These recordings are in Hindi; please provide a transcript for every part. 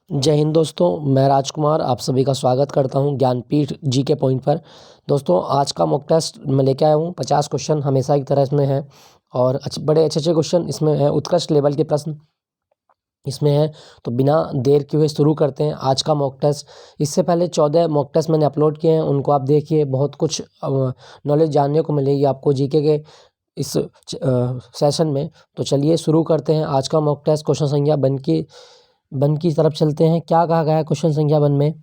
जय हिंद दोस्तों, मैं राजकुमार आप सभी का स्वागत करता हूं ज्ञानपीठ जी के पॉइंट पर। दोस्तों आज का मॉक टेस्ट मैं लेके आया हूं। 50 क्वेश्चन हमेशा की तरह इसमें है और बड़े अच्छे अच्छे क्वेश्चन इसमें हैं। उत्कृष्ट लेवल के प्रश्न इसमें है। तो बिना देर किए हुए शुरू करते हैं आज का मॉक टेस्ट। इससे पहले 14 मॉक टेस्ट मैंने अपलोड किए हैं, उनको आप देखिए। बहुत कुछ नॉलेज जानने को मिलेगी आपको जीके के इस सेशन में। तो चलिए शुरू करते हैं आज का मॉक टेस्ट। क्वेश्चन संख्या वन की तरफ चलते हैं। क्या कहा गया है क्वेश्चन संख्या वन में?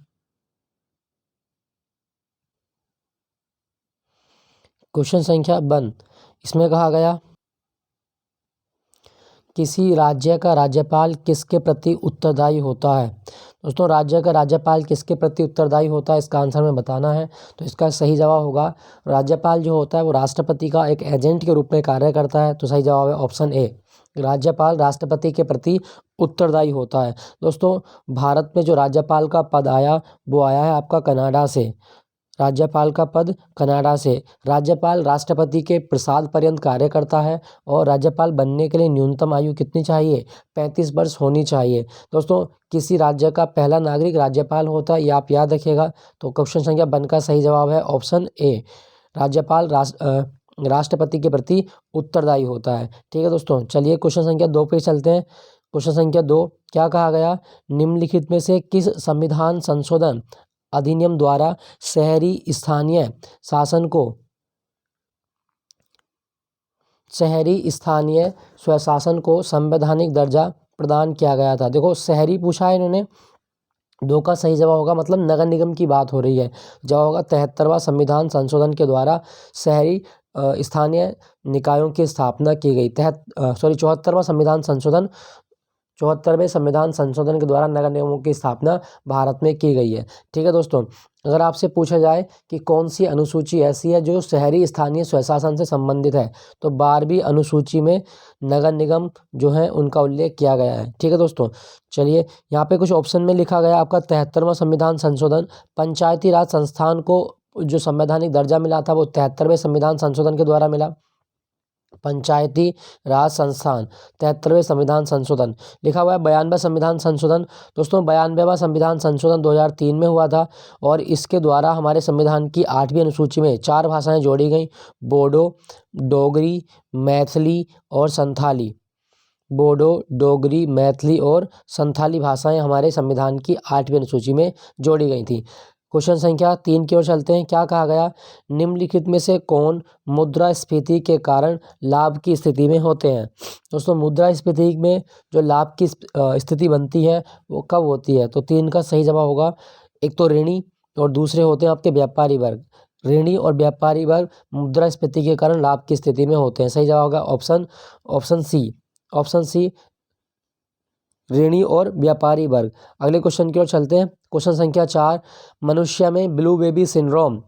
क्वेश्चन संख्या वन इसमें कहा गया, किसी राज्य का राज्यपाल किसके प्रति उत्तरदायी होता है? दोस्तों राज्य का राज्यपाल किसके प्रति उत्तरदायी होता है, इसका आंसर में बताना है। तो इसका सही जवाब होगा, राज्यपाल जो होता है वो राष्ट्रपति का एक एजेंट के रूप में कार्य करता है। तो सही जवाब है ऑप्शन ए, राज्यपाल राष्ट्रपति के प्रति उत्तरदायी होता है। दोस्तों भारत में जो राज्यपाल का पद आया वो आया है आपका कनाडा से। राज्यपाल का पद कनाडा से। राज्यपाल राष्ट्रपति के प्रसाद पर्यंत कार्य करता है और राज्यपाल बनने के लिए न्यूनतम आयु कितनी चाहिए? 35 वर्ष होनी चाहिए। दोस्तों किसी राज्य का पहला नागरिक राज्यपाल होता है, ये आप याद रखिएगा। तो क्वेश्चन संख्या वन का सही जवाब है ऑप्शन ए, राज्यपाल राष्ट्रपति के प्रति उत्तरदायी होता है। ठीक है दोस्तों, चलिए क्वेश्चन संख्या दो पे चलते हैं। क्वेश्चन संख्या दो, क्या कहा गया? निम्नलिखित में से किस संविधान संशोधन अधिनियम द्वारा शहरी स्थानीय स्वशासन को संवैधानिक दर्जा प्रदान किया गया था? देखो शहरी पूछा है इन्होंने, दो का सही जवाब होगा, मतलब नगर निगम की बात हो रही है। जवाब होगा 73वां संविधान संशोधन के द्वारा शहरी स्थानीय निकायों की स्थापना की गई। 74वें संविधान संशोधन के द्वारा नगर निगमों की स्थापना भारत में की गई है। ठीक है दोस्तों, अगर आपसे पूछा जाए कि कौन सी अनुसूची ऐसी है जो शहरी स्थानीय स्वशासन से संबंधित है, तो 12वीं अनुसूची में नगर निगम जो है उनका उल्लेख किया गया है। ठीक है दोस्तों, चलिए यहाँ पे कुछ ऑप्शन में लिखा गया आपका 73वां संविधान संशोधन। पंचायती राज संस्थान को जो संवैधानिक दर्जा मिला था वो 73वें संविधान संशोधन के द्वारा मिला। पंचायती राज संस्थान 73वें संविधान संशोधन लिखा हुआ है। 92वां संविधान संशोधन, दोस्तों 92वां संविधान संशोधन 2003 में हुआ था और इसके द्वारा हमारे संविधान की 8वीं अनुसूची में 4 भाषाएं जोड़ी गई, बोडो, डोगरी, मैथिली और संथाली। बोडो, डोगरी, मैथिली और संथाली भाषाएं हमारे संविधान की 8वीं अनुसूची में जोड़ी गई थी। क्वेश्चन संख्या तीन की ओर चलते हैं। क्या कहा गया? निम्नलिखित में से कौन मुद्रास्फीति के कारण लाभ की स्थिति में होते हैं? दोस्तों मुद्रास्फीति में जो लाभ की स्थिति बनती है वो कब होती है? तो तीन का सही जवाब होगा, एक तो ऋणी और दूसरे होते हैं आपके व्यापारी वर्ग। ऋणी और व्यापारी वर्ग मुद्रास्फीति के कारण लाभ की स्थिति में होते हैं। सही जवाब होगा ऑप्शन सी, ऋणी और व्यापारी वर्ग। अगले क्वेश्चन की ओर चलते हैं। क्वेश्चन संख्या चार, मनुष्य में ब्लू बेबी सिंड्रोम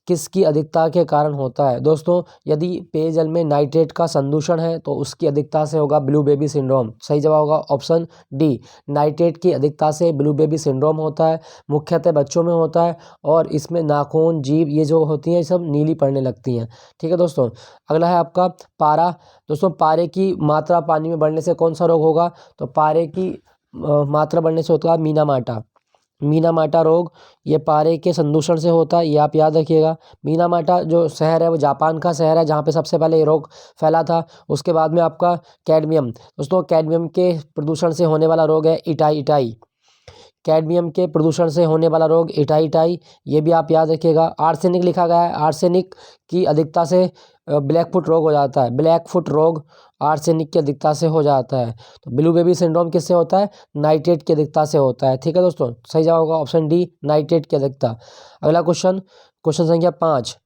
किसकी अधिकता के कारण होता है? दोस्तों यदि पेयजल में नाइट्रेट का संदूषण है तो उसकी अधिकता से होगा ब्लू बेबी सिंड्रोम। सही जवाब होगा ऑप्शन डी, नाइट्रेट की अधिकता से ब्लू बेबी सिंड्रोम होता है। मुख्यतः बच्चों में होता है और इसमें नाखून, जीभ ये जो होती हैं ये सब नीली पड़ने लगती हैं। ठीक है दोस्तों, अगला है आपका पारा। दोस्तों पारे की मात्रा पानी में बढ़ने से कौन सा रोग होगा? तो पारे की मात्रा बढ़ने से होता है मीनामाटा रोग। ये पारे के संदूषण से होता है, ये आप याद रखिएगा। मीनामाटा जो शहर है वो जापान का शहर है जहाँ पे सबसे पहले ये रोग फैला था। उसके बाद में आपका कैडमियम, दोस्तों कैडमियम के प्रदूषण से होने वाला रोग है इटाई। कैडमियम के प्रदूषण से होने वाला रोग इटाई, ये भी आप याद रखिएगा। आर्सेनिक लिखा गया है, आर्सेनिक की अधिकता से ब्लैकफुट रोग हो जाता है। ब्लैकफुट रोग आर्सेनिक की अधिकता से हो जाता है। तो ब्लू बेबी सिंड्रोम किससे होता है? नाइट्रेट की अधिकता से होता है। ठीक है दोस्तों, सही जवाब होगा ऑप्शन डी, नाइट्रेट की अधिकता। अगला क्वेश्चन संख्या 5,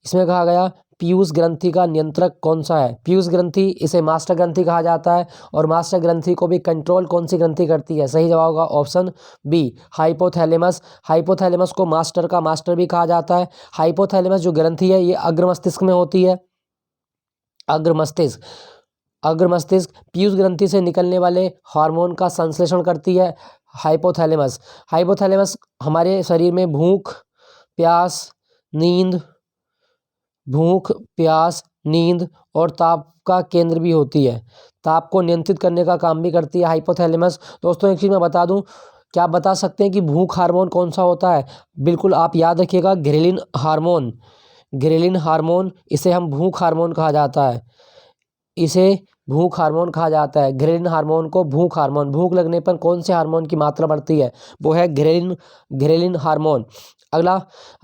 इसमें कहा गया पीयूष ग्रंथि का नियंत्रक कौन सा है? पीयूष ग्रंथि, इसे मास्टर ग्रंथि कहा जाता है और मास्टर ग्रंथि को भी कंट्रोल कौन सी ग्रंथि करती है? सही जवाब होगा ऑप्शन बी, हाइपोथैलेमस। हाइपोथैलेमस को मास्टर का मास्टर भी कहा जाता है। हाइपोथैलेमस जो ग्रंथि है ये अग्र मस्तिष्क में होती है। अग्र मस्तिष्क पीयूष ग्रंथि से निकलने वाले हार्मोन का संश्लेषण करती है हाइपोथैलेमस हमारे शरीर में भूख, प्यास, नींद और ताप का केंद्र भी होती है। ताप को नियंत्रित करने का काम भी करती है हाइपोथैलेमस। दोस्तों एक चीज़ मैं बता दूं, क्या आप बता सकते हैं कि भूख हार्मोन कौन सा होता है? बिल्कुल आप याद रखिएगा, ग्रेलिन हार्मोन। ग्रेलिन हार्मोन, इसे हम भूख हार्मोन कहा जाता है। इसे भूख हार्मोन कहा जाता है। ग्रेलिन हार्मोन को भूख हार्मोन, भूख लगने पर कौन से हार्मोन की मात्रा बढ़ती है? वो है ग्रेलिन हार्मोन। अगला,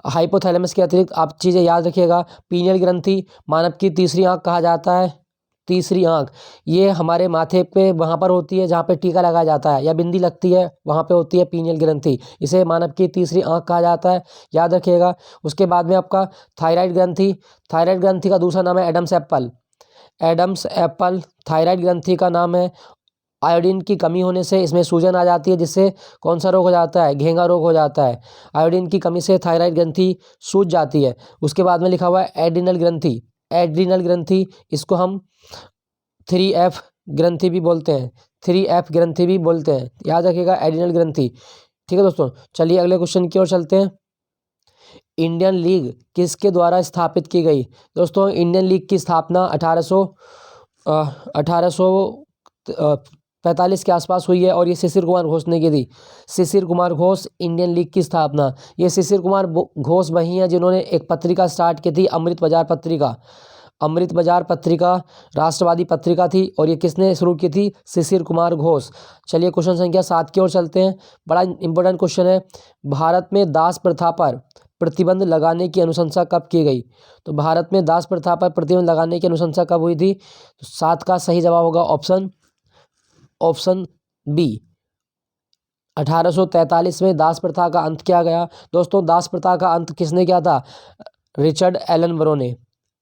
हाइपोथैलेमस के अतिरिक्त आप चीज़ें याद रखिएगा। पीनियल ग्रंथि मानव की तीसरी आंख कहा जाता है। तीसरी आंख, ये हमारे माथे पे वहाँ पर होती है जहाँ पे टीका लगाया जाता है या बिंदी लगती है, वहाँ पे होती है पीनियल ग्रंथि। इसे मानव की तीसरी आंख कहा जाता है, याद रखिएगा। उसके बाद में आपका थायराइड ग्रंथि। थायराइड ग्रंथि का दूसरा नाम है Adam's apple. Adam's apple thyroid ग्रंथि का नाम है। आयोडीन की कमी होने से इसमें सूजन आ जाती है, जिससे कौन सा रोग हो जाता है? घेंगा रोग हो जाता है। आयोडीन की कमी से थायराइड ग्रंथि सूज जाती है। उसके बाद में लिखा हुआ है एड्रिनल ग्रंथि। एड्रिनल ग्रंथि, इसको हम 3F ग्रंथि भी बोलते हैं। 3F ग्रंथि भी बोलते हैं, याद रखिएगा, एड्रिनल ग्रंथि। ठीक है दोस्तों, चलिए अगले क्वेश्चन की ओर चलते हैं। इंडियन लीग किसके द्वारा स्थापित की गई? दोस्तों, इंडियन लीग की स्थापना 1845 के आसपास हुई है और ये शिशिर कुमार घोष ने की थी। शिशिर कुमार घोष, इंडियन लीग की स्थापना। ये शिशिर कुमार घोष वही हैं जिन्होंने एक पत्रिका स्टार्ट की थी, अमृत बाजार पत्रिका। अमृत बाजार पत्रिका राष्ट्रवादी पत्रिका थी और ये किसने शुरू की थी? शिशिर कुमार घोष। चलिए क्वेश्चन संख्या 7 की ओर चलते हैं। बड़ा इंपॉर्टेंट क्वेश्चन है। भारत में दास प्रथा पर प्रतिबंध लगाने की अनुशंसा कब की गई? तो भारत में दास प्रथा पर प्रतिबंध लगाने की अनुशंसा कब हुई थी? तो 7 का सही जवाब होगा ऑप्शन बी। 1843 में दास प्रथा का अंत किया गया। दोस्तों, दास प्रथा का अंत किसने किया था? रिचर्ड एलन ब्रो ने।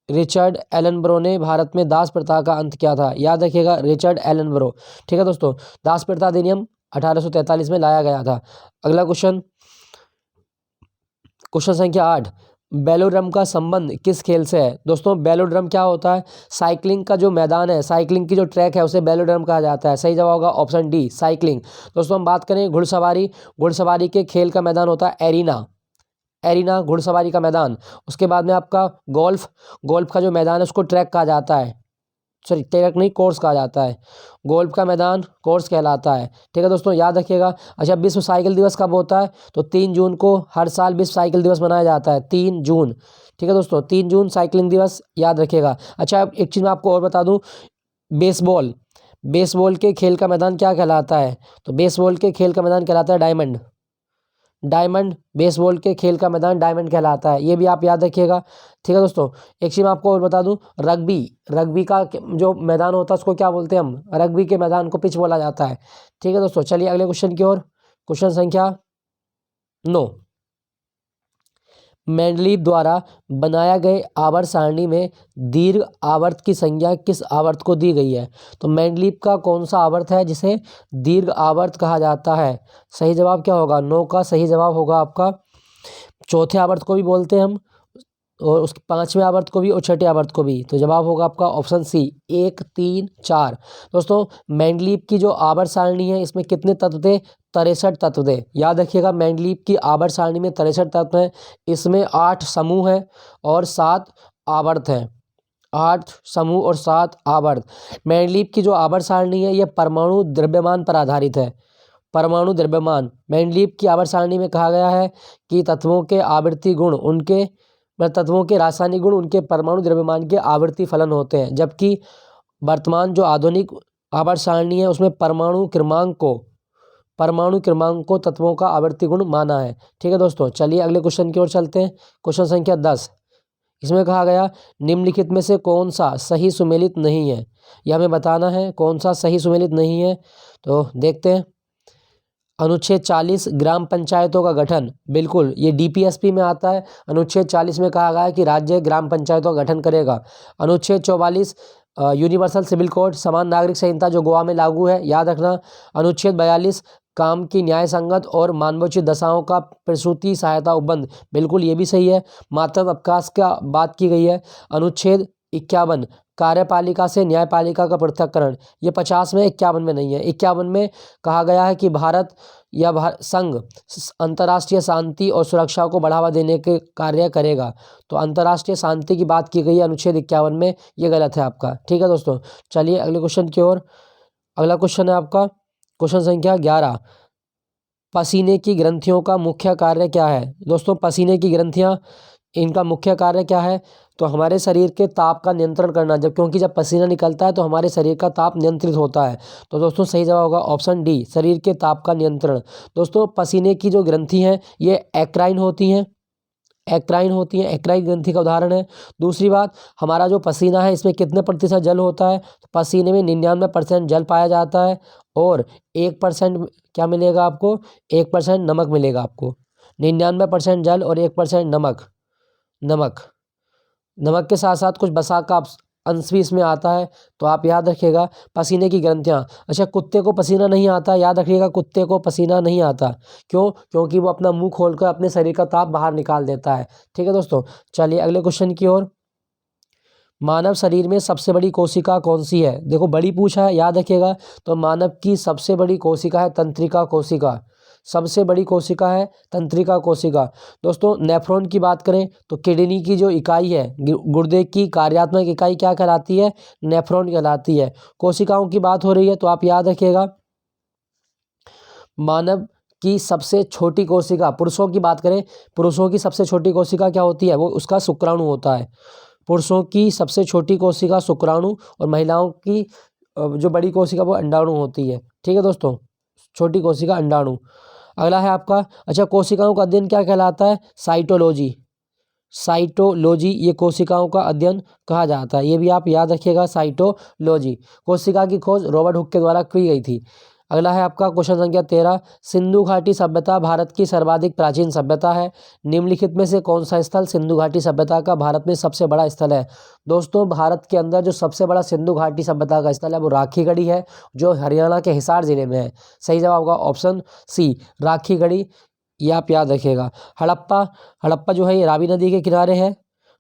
रिचर्ड एलन ब्रो ने भारत में दास प्रथा का अंत किया था, याद रखिएगा, रिचर्ड एलन ब्रो। ठीक है दोस्तों, दास प्रथा अधिनियम 1843 में लाया गया था। अगला क्वेश्चन, क्वेश्चन संख्या 8। बेलोड्रम का संबंध किस खेल से है? दोस्तों, बेलोड्रम क्या होता है? साइकिलिंग का जो मैदान है, साइकिलिंग की जो ट्रैक है, उसे बेलोड्रम कहा जाता है। सही जवाब होगा ऑप्शन डी, साइकिलिंग। दोस्तों, हम बात करें घुड़सवारी, घुड़सवारी के खेल का मैदान होता है एरिना। एरिना घुड़सवारी का मैदान। उसके बाद में आपका गोल्फ, गोल्फ का जो मैदान है उसको ट्रैक कहा जाता है, सॉरी ट्रैक नहीं, कोर्स कहा जाता है। गोल्फ का मैदान कोर्स कहलाता है। ठीक है दोस्तों, याद रखिएगा। अच्छा, विश्व साइकिल दिवस कब होता है? तो 3 जून को हर साल विश्व साइकिल दिवस मनाया जाता है, 3 जून। ठीक है दोस्तों, 3 जून साइकिलिंग दिवस, याद रखिएगा। अच्छा, एक चीज़ मैं आपको और बता दूं, बेसबॉल, बेसबॉल के खेल का मैदान क्या कहलाता है? तो बेसबॉल के खेल का मैदान कहलाता है डायमंड। डायमंड, बेसबॉल के खेल का मैदान डायमंड कहलाता है, ये भी आप याद रखिएगा। ठीक है दोस्तों, एक चीज़ मैं आपको और बता दूं, रग्बी, रग्बी का जो मैदान होता है उसको क्या बोलते हैं हम? रग्बी के मैदान को पिच बोला जाता है। ठीक है दोस्तों, चलिए अगले क्वेश्चन की ओर। क्वेश्चन संख्या 9। मेंडलीव द्वारा बनाया गए आवर्त सारणी में दीर्घ आवर्त की संज्ञा किस आवर्त को दी गई है? तो मेंडलीव का कौन सा आवर्त है जिसे दीर्घ आवर्त कहा जाता है? सही जवाब क्या होगा? 9 का सही जवाब होगा आपका चौथे आवर्त को भी बोलते हैं हम, और उसके 5वें आवर्त को भी और छठे आवर्त को भी। तो जवाब होगा आपका ऑप्शन सी, 1, 3, 4। दोस्तों, मेंडलीव की जो आवर्त सारणी है इसमें कितने तत्व थे? 63 तत्व थे, याद रखिएगा। मेंडलीव की आवर्त सारणी में 63 तत्व हैं। इसमें 8 समूह हैं और 7 आवर्त हैं। 8 समूह और 7 आवर्त। मेंडलीव की जो आवर्त सारणी है यह परमाणु द्रव्यमान पर आधारित है। परमाणु द्रव्यमान, मेंडलीव की आवर्त सारणी में कहा गया है कि तत्वों के आवर्ती गुण उनके तत्वों के रासायनिक गुण उनके परमाणु द्रव्यमान के आवर्ती फलन होते हैं, जबकि वर्तमान जो आधुनिक आवर्त सारणी है उसमें परमाणु क्रमांक को तत्वों का आवर्ती गुण माना है। ठीक है दोस्तों, चलिए अगले क्वेश्चन की ओर चलते हैं। क्वेश्चन संख्या 10। इसमें कहा गया निम्नलिखित में से कौन सा सही सुमेलित नहीं है? यह हमें बताना है कौन सा सही सुमेलित नहीं है। तो देखते हैं। अनुच्छेद 40 ग्राम पंचायतों का गठन, बिल्कुल ये डीपीएसपी में आता है। अनुच्छेद 40 में कहा गया है कि राज्य ग्राम पंचायतों का गठन करेगा। अनुच्छेद 44 यूनिवर्सल सिविल कोड, समान नागरिक संहिता जो गोवा में लागू है, याद रखना। अनुच्छेद 42 काम की न्याय संगत और मानवोचित दशाओं का प्रसूति सहायता उपबंध, बिल्कुल ये भी सही है। मातृत्व अवकाश का बात की गई है। अनुच्छेद 51 कार्यपालिका से न्यायपालिका का पृथक्करण, ये 50 में, 51 में नहीं है। 51 में कहा गया है कि भारत या संघ अंतर्राष्ट्रीय शांति और सुरक्षा को बढ़ावा देने के कार्य करेगा। तो अंतर्राष्ट्रीय शांति की बात की गई है अनुच्छेद 51 में, ये गलत है आपका। ठीक है दोस्तों, चलिए अगले क्वेश्चन की ओर। अगला क्वेश्चन है आपका क्वेश्चन संख्या 11। पसीने की ग्रंथियों का मुख्य कार्य क्या है? दोस्तों पसीने की ग्रंथियां, इनका मुख्य कार्य क्या है? तो हमारे शरीर के ताप का नियंत्रण करना, जब क्योंकि जब पसीना निकलता है तो हमारे शरीर का ताप नियंत्रित होता है। तो दोस्तों सही जवाब होगा ऑप्शन डी, शरीर के ताप का नियंत्रण। दोस्तों पसीने की जो ग्रंथि हैं ये एक्राइन होती हैं, एक्राइन होती हैं, एक्राइन ग्रंथि का उदाहरण है। दूसरी बात, हमारा जो पसीना है इसमें कितने प्रतिशत जल होता है? तो पसीने में 99% जल पाया जाता है और 1% क्या मिलेगा आपको? 1% नमक मिलेगा आपको। 99% जल और 1% नमक। नमक नमक के साथ साथ कुछ वसा का अंश भी इसमें आता है। तो आप याद रखिएगा पसीने की ग्रंथियाँ। अच्छा, कुत्ते को पसीना नहीं आता, याद रखिएगा कुत्ते को पसीना नहीं आता। क्यों? क्योंकि वो अपना मुंह खोलकर अपने शरीर का ताप बाहर निकाल देता है। ठीक है दोस्तों, चलिए अगले क्वेश्चन की ओर। मानव शरीर में सबसे बड़ी कोशिका कौन सी है? देखो बड़ी पूछा है, याद रखिएगा। तो मानव की सबसे बड़ी कोशिका है तंत्रिका कोशिका। सबसे बड़ी कोशिका है तंत्रिका कोशिका। दोस्तों नेफ्रॉन की बात करें तो किडनी की जो इकाई है, गुर्दे की कार्यात्मक इकाई क्या कहलाती है? नेफ्रॉन कहलाती है। कोशिकाओं की बात हो रही है तो आप याद रखिएगा मानव की सबसे छोटी कोशिका, पुरुषों की बात करें, पुरुषों की सबसे छोटी कोशिका क्या होती है? वो उसका शुक्राणु होता है। पुरुषों की सबसे छोटी कोशिका शुक्राणु और महिलाओं की जो बड़ी कोशिका वो अंडाणु होती है। ठीक है दोस्तों, छोटी कोशिका अंडाणु। अगला है आपका, अच्छा कोशिकाओं का अध्ययन क्या कहलाता है? साइटोलॉजी। साइटोलॉजी ये कोशिकाओं का अध्ययन कहा जाता है, ये भी आप याद रखिएगा साइटोलॉजी। कोशिका की खोज रॉबर्ट हुक के द्वारा की गई थी। अगला है आपका क्वेश्चन संख्या 13, सिंधु घाटी सभ्यता भारत की सर्वाधिक प्राचीन सभ्यता है। निम्नलिखित में से कौन सा स्थल सिंधु घाटी सभ्यता का भारत में सबसे बड़ा स्थल है? दोस्तों भारत के अंदर जो सबसे बड़ा सिंधु घाटी सभ्यता का स्थल है वो राखी गढ़ी है, जो हरियाणा के हिसार जिले में है। सही जवाब होगा ऑप्शन सी, राखी गढ़ी, ये आप याद रखिएगा। हड़प्पा, हड़प्पा जो है ये रावी नदी के किनारे है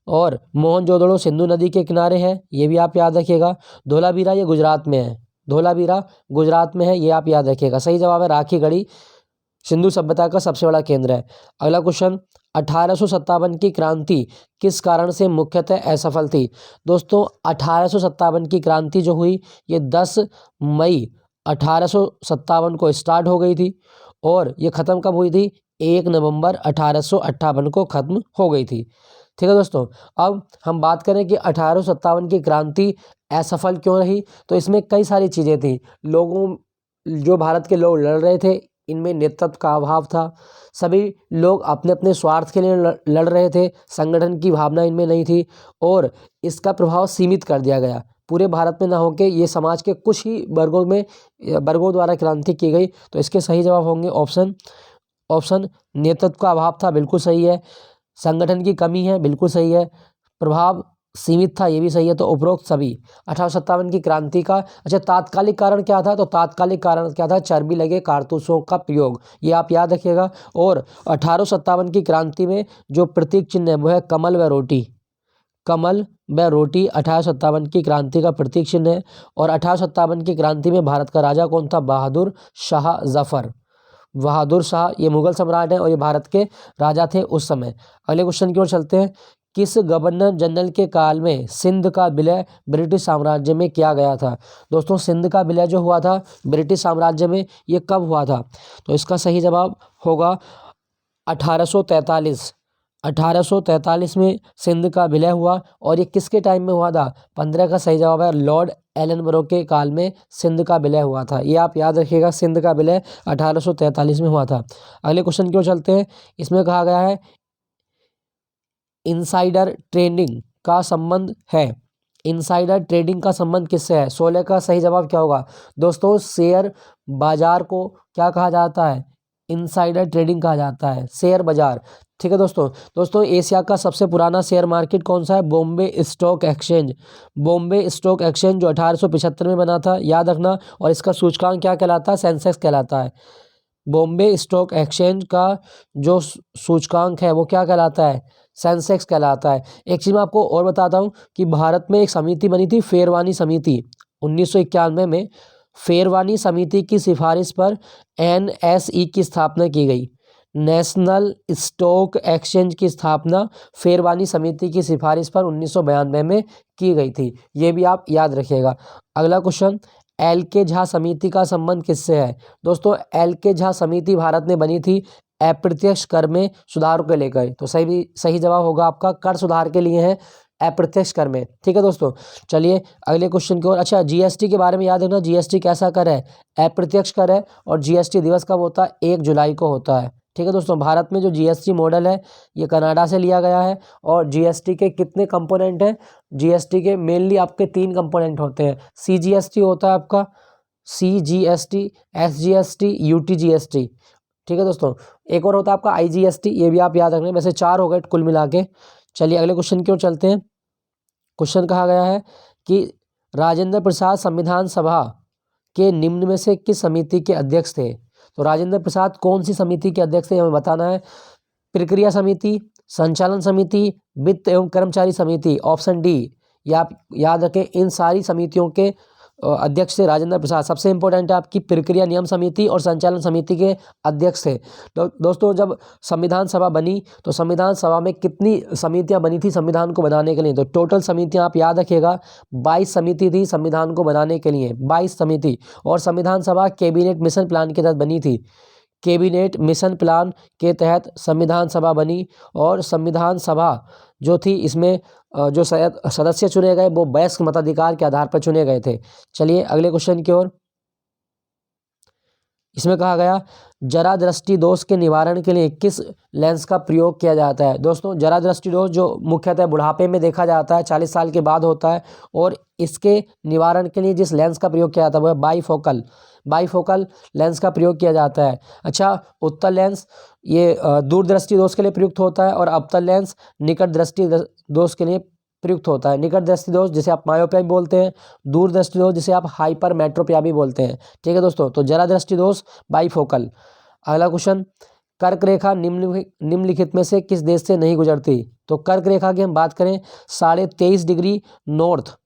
और मोहनजोदड़ो सिंधु नदी के किनारे है, ये भी आप याद रखिएगा। धोलावीरा ये गुजरात में है, धोलावीरा गुजरात में है, ये आप याद रखिएगा। सही जवाब है राखी गढ़ी सिंधु सभ्यता का सबसे बड़ा केंद्र है। अगला क्वेश्चन, 1857 की क्रांति किस कारण से मुख्यतः असफल थी? दोस्तों 1857 की क्रांति जो हुई ये 10 मई 1857 को स्टार्ट हो गई थी और ये ख़त्म कब हुई थी? 1 नवंबर 1858 को ख़त्म हो गई थी। ठीक है दोस्तों, अब हम बात करें कि 1857 की क्रांति असफल क्यों रही। तो इसमें कई सारी चीज़ें थी। लोगों, जो भारत के लोग लड़ रहे थे इनमें नेतृत्व का अभाव था। सभी लोग अपने अपने स्वार्थ के लिए लड़ रहे थे, संगठन की भावना इनमें नहीं थी और इसका प्रभाव सीमित कर दिया गया। पूरे भारत में ना होकर ये समाज के कुछ ही वर्गों द्वारा क्रांति की गई। तो इसके सही जवाब होंगे ऑप्शन नेतृत्व का अभाव था, बिल्कुल सही है। संगठन की कमी है, बिल्कुल सही है। प्रभाव सीमित था, ये भी सही है। तो उपरोक्त सभी 1857 की क्रांति का। अच्छा तात्कालिक कारण क्या था? तो तात्कालिक कारण क्या था? चर्बी लगे कारतूसों का प्रयोग, ये आप याद रखिएगा। और 1857 की क्रांति में जो प्रतीक चिन्ह है वो है कमल व रोटी। कमल व रोटी 1857 की क्रांति का प्रतीक चिन्ह है। और 1857 की क्रांति में भारत का राजा कौन था? बहादुर शाह जफर। बहादुर शाह ये मुगल सम्राट हैं और ये भारत के राजा थे उस समय। अगले क्वेश्चन की ओर चलते हैं, किस गवर्नर जनरल के काल में सिंध का विलय ब्रिटिश साम्राज्य में किया गया था? दोस्तों सिंध का विलय जो हुआ था ब्रिटिश साम्राज्य में, ये कब हुआ था? तो इसका सही जवाब होगा 1843। 1843 में सिंध का विलय हुआ और ये किसके टाइम में हुआ था? 15 का सही जवाब है लॉर्ड एलनबरो के काल में सिंध का विलय हुआ था, ये आप याद रखिएगा। सिंध का विलय 1843 में हुआ था। अगले क्वेश्चन की ओर चलते हैं, इसमें कहा गया है इनसाइडर ट्रेडिंग का संबंध है। इनसाइडर ट्रेडिंग का संबंध किससे है? 16 का सही जवाब क्या होगा? दोस्तों शेयर बाजार को क्या कहा जाता है? इनसाइडर ट्रेडिंग कहा जाता है, शेयर बाजार। ठीक है दोस्तों एशिया का सबसे पुराना शेयर मार्केट कौन सा है? Bombay stock exchange. Bombay stock exchange जो 1875 में बना था, याद रखना। और इसका सूचकांक क्या कहलाता है? सेंसेक्स कहलाता है। बॉम्बे स्टॉक एक्सचेंज का जो सूचकांक है वो क्या कहलाता है? सेंसेक्स कहलाता है। एक चीज़ मैं आपको और बताता हूँ कि भारत में एक समिति बनी थी फेरवानी समिति 1991 में। फेरवानी समिति की सिफारिश पर NSE की स्थापना की गई। नेशनल स्टॉक एक्सचेंज की स्थापना फेरवानी समिति की सिफारिश पर 1992 में की गई थी, ये भी आप याद रखिएगा। अगला क्वेश्चन, एल के झा समिति का संबंध किससे है? दोस्तों एल के झा समिति भारत में बनी थी अप्रत्यक्ष कर में सुधार को लेकर। तो सही जवाब होगा आपका कर सुधार के लिए है, अप्रत्यक्ष कर में। ठीक है दोस्तों, चलिए अगले क्वेश्चन की ओर। अच्छा, जीएसटी के बारे में याद रखना, जीएसटी कैसा कर है? अप्रत्यक्ष कर है। और जीएसटी दिवस कब होता है? 1 जुलाई को होता है। ठीक है दोस्तों, भारत में जो जीएसटी मॉडल है ये कनाडा से लिया गया है। और जीएसटी के कितने कंपोनेंट हैं? जीएसटी के मेनली आपके 3 कंपोनेंट होते हैं। सीजीएसटी होता है आपका, सीजीएसटी, एसजीएसटी, यूटीजीएसटी। ठीक है दोस्तों, एक और होता है आपका आईजीएसटी, ये भी आप याद रखना। वैसे 4 हो गए कुल मिला के। चलिए अगले क्वेश्चन की ओर चलते हैं। क्वेश्चन कहा गया है कि राजेंद्र प्रसाद संविधान सभा के निम्न में से किस समिति के अध्यक्ष थे? तो राजेंद्र प्रसाद कौन सी समिति के अध्यक्ष थे हमें बताना है। प्रक्रिया समिति, संचालन समिति, वित्त एवं कर्मचारी समिति, ऑप्शन डी। या आप याद रखें, इन सारी समितियों के अध्यक्ष थे राजेंद्र प्रसाद। सबसे इंपॉर्टेंट है आपकी प्रक्रिया नियम समिति और संचालन समिति के अध्यक्ष थे। तो दोस्तों जब संविधान सभा बनी तो संविधान सभा में कितनी समितियां बनी थी संविधान को बनाने के लिए? तो टोटल समितियां आप याद रखिएगा 22 समिति थी संविधान को बनाने के लिए, 22 समिति। और संविधान सभा कैबिनेट मिशन प्लान के तहत बनी थी। कैबिनेट मिशन प्लान के तहत संविधान सभा बनी। और संविधान सभा जो थी इसमें जो सदस्य चुने गए वो वयस्क मताधिकार के आधार पर चुने गए थे। चलिए अगले क्वेश्चन की ओर। इसमें कहा गया जरा दृष्टि दोष के निवारण के लिए किस लेंस का प्रयोग किया जाता है? दोस्तों जरा दृष्टि दोष जो मुख्यतः बुढ़ापे में देखा जाता है, 40 साल के बाद होता है। और इसके निवारण के लिए जिस लेंस का प्रयोग किया जाता है वो है बाईफोकल लेंस का प्रयोग किया जाता है। अच्छा, उत्तल लेंस ये दूरदृष्टि दोष के लिए प्रयुक्त होता है। और अवतल लेंस निकट दृष्टि दोष के लिए प्रयुक्त होता है। निकट दृष्टि दोष जिसे आप मायोपिया भी बोलते हैं, दूर दृष्टि दोष जिसे आप हाइपरमेट्रोपिया भी बोलते हैं। ठीक है दोस्तों, तो जरा दृष्टि दोष बाईफोकल। अगला क्वेश्चन, कर्क रेखा निम्नलिखित में से किस देश से नहीं गुजरती? तो कर्क रेखा की हम बात करें 23.5 डिग्री नॉर्थ,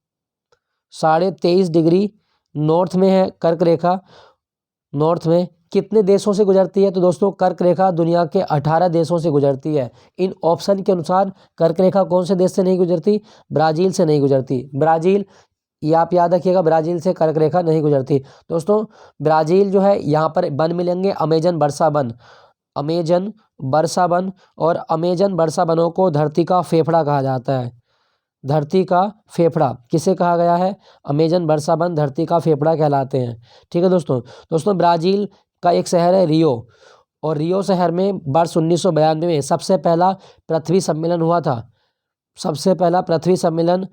23.5 डिग्री नॉर्थ में है कर्क रेखा। नॉर्थ में कितने देशों से गुजरती है? तो दोस्तों कर्क रेखा दुनिया के 18 देशों से गुजरती है। इन ऑप्शन के अनुसार कर्क रेखा कौन से देश से नहीं गुजरती? ब्राजील से नहीं गुजरती। ब्राजील, ये आप याद रखिएगा, ब्राजील से कर्क रेखा नहीं गुजरती। दोस्तों ब्राजील जो है यहाँ पर वन मिलेंगे अमेजन वर्षा वन, अमेजन वर्षा वन। और अमेजन वर्षा वनों को धरती का फेफड़ा कहा जाता है। धरती का फेफड़ा किसे कहा गया है? अमेजन वर्षा वन धरती का फेफड़ा कहलाते हैं। ठीक है दोस्तों ब्राजील का एक शहर है रियो। और रियो शहर में वर्ष 1992 में सबसे पहला पृथ्वी सम्मेलन हुआ था। सबसे पहला पृथ्वी सम्मेलन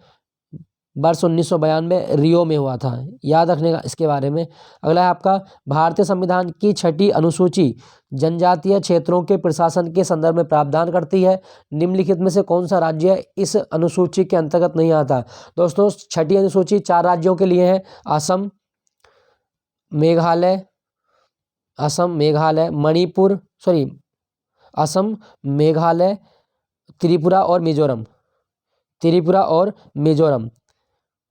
वर्ष 1992 रियो में हुआ था, याद रखने का इसके बारे में। अगला है आपका भारतीय संविधान की 6ठी अनुसूची जनजातीय क्षेत्रों के प्रशासन के संदर्भ में प्रावधान करती है। निम्नलिखित में से कौन सा राज्य इस अनुसूची के अंतर्गत नहीं आता? दोस्तों 6ठी अनुसूची 4 राज्यों के लिए है, असम, मेघालय, असम, मेघालय, त्रिपुरा और मिजोरम।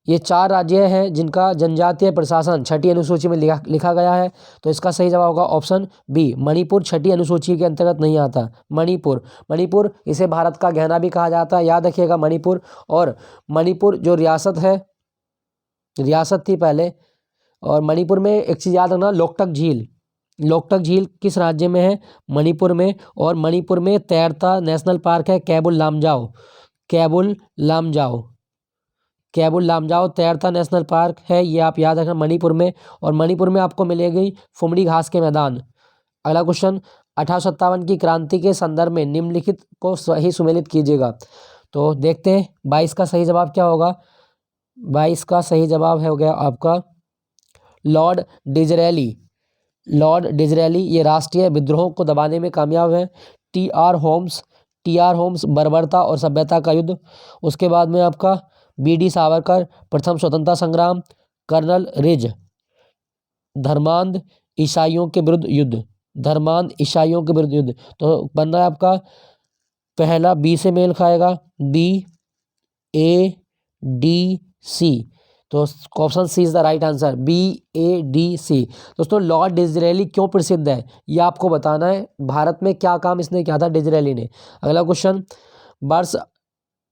ये 4 राज्य हैं जिनका जनजातीय प्रशासन 6ठी अनुसूची में लिखा गया है। तो इसका सही जवाब होगा ऑप्शन बी, मणिपुर 6ठी अनुसूची के अंतर्गत नहीं आता। मणिपुर इसे भारत का गहना भी कहा जाता है, याद रखिएगा मणिपुर। और मणिपुर जो रियासत थी पहले। और मणिपुर में एक चीज़ याद रखना, लोकटक झील किस राज्य में है? मणिपुर में। और मणिपुर में तैरता नेशनल पार्क है केबुल लामजाओ तैरता नेशनल पार्क है, ये आप याद रखना मणिपुर में। और मणिपुर में आपको मिलेगी फुमड़ी घास के मैदान। अगला क्वेश्चन, 1857 की क्रांति के संदर्भ में निम्नलिखित को सही सुमेलित कीजिएगा। तो देखते हैं 22 का सही जवाब क्या होगा। 22 का सही जवाब हो गया आपका लॉर्ड डिजरेली ये राष्ट्रीय विद्रोह को दबाने में कामयाब है। टी.आर. होम्स बर्बरता और सभ्यता का युद्ध। उसके बाद में आपका बी.डी. सावरकर प्रथम स्वतंत्रता संग्राम। कर्नल रिज धर्मांध ईसाइयों के विरुद्ध युद्ध। तो बन रहा है आपका पहला बी से मेल खाएगा, BADC। तो option C is the right answer, BADC। दोस्तों लॉर्ड डिजरेली क्यों प्रसिद्ध है ये आपको बताना है। भारत में क्या काम इसने किया था डिजरेली ने। अगला क्वेश्चन, वर्ष